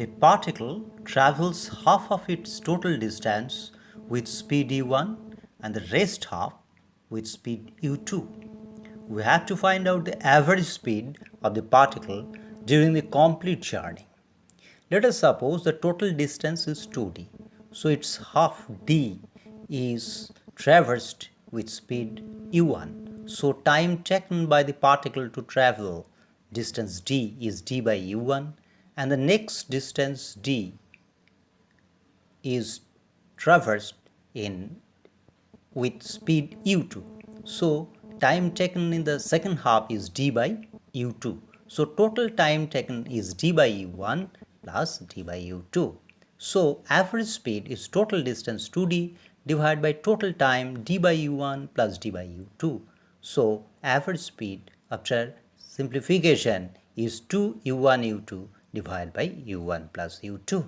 A particle travels half of its total distance with speed u1 and the rest half with speed u2. We have to find out the average speed of the particle during the complete journey. Let us suppose the total distance is 2d. So its half d is traversed with speed u1. So time taken by the particle to travel distance d is d by u1, and the next distance d is traversed in with speed u2. So time taken in the second half is d by u2. So total time taken is d by u1 plus d by u2. So average speed is total distance 2d divided by total time d by u1 plus d by u2. So average speed after simplification is 2 u1 u2 divided by u1 plus u2.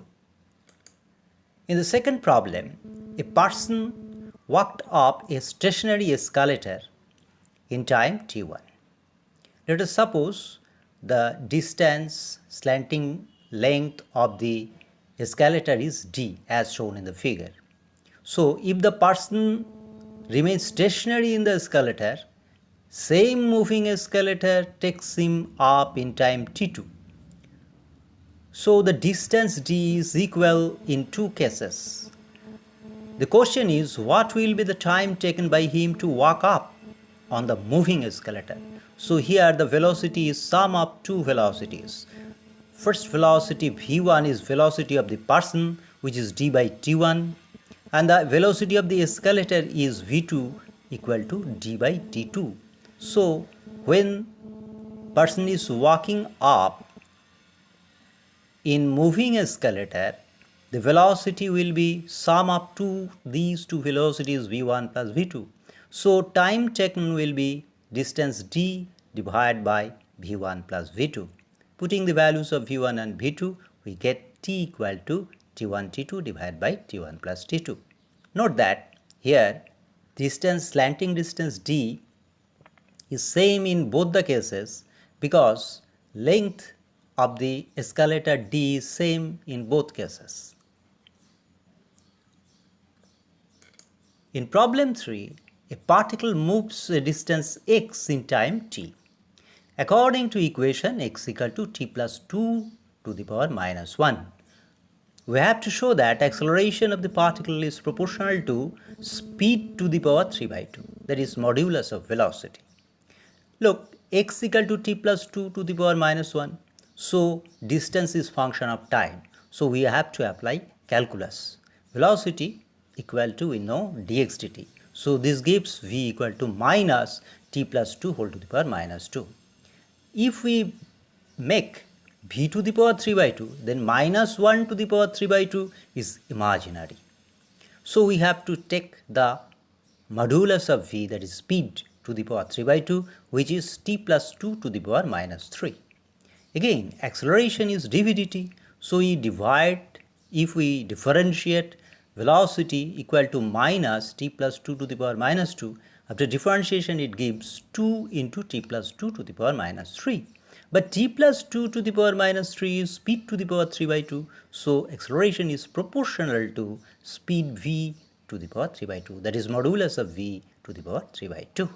In the second problem, a person walked up a stationary escalator in time t1. Let us suppose the distance slanting length of the escalator is d as shown in the figure. So if the person remains stationary in the escalator, same moving escalator takes him up in time t2. So the distance d is equal in two cases. The question is, what will be the time taken by him to walk up on the moving escalator? So here the velocity is sum of two velocities. First velocity v1 is velocity of the person, which is d by t1, and the velocity of the escalator is v2 equal to d by t2. So when person is walking up in moving escalator, the velocity will be sum of these two velocities v1 plus v2. So time taken will be distance d divided by v1 plus v2. Putting the values of v1 and v2, we get t equal to t1 t2 divided by t1 plus t2. Note that here slanting distance d is same in both the cases because length of the escalator d is same in both cases. In problem 3, a particle moves a distance x in time t. According to equation x equal to t plus 2 to the power minus 1, we have to show that acceleration of the particle is proportional to speed to the power 3 by 2, that is modulus of velocity. Look, x equal to t plus 2 to the power minus 1. So distance is function of time. So we have to apply calculus. Velocity equal to, we know, dx dt. So this gives v equal to minus t plus 2 whole to the power minus 2. If we make v to the power 3 by 2, then minus 1 to the power 3 by 2 is imaginary. So we have to take the modulus of v, that is speed to the power 3 by 2, which is t plus 2 to the power minus 3. Again, acceleration is dv dt, so if we differentiate velocity equal to minus t plus 2 to the power minus 2, after differentiation it gives 2 into t plus 2 to the power minus 3. But t plus 2 to the power minus 3 is speed to the power 3 by 2, so acceleration is proportional to speed v to the power 3 by 2, that is modulus of v to the power 3 by 2.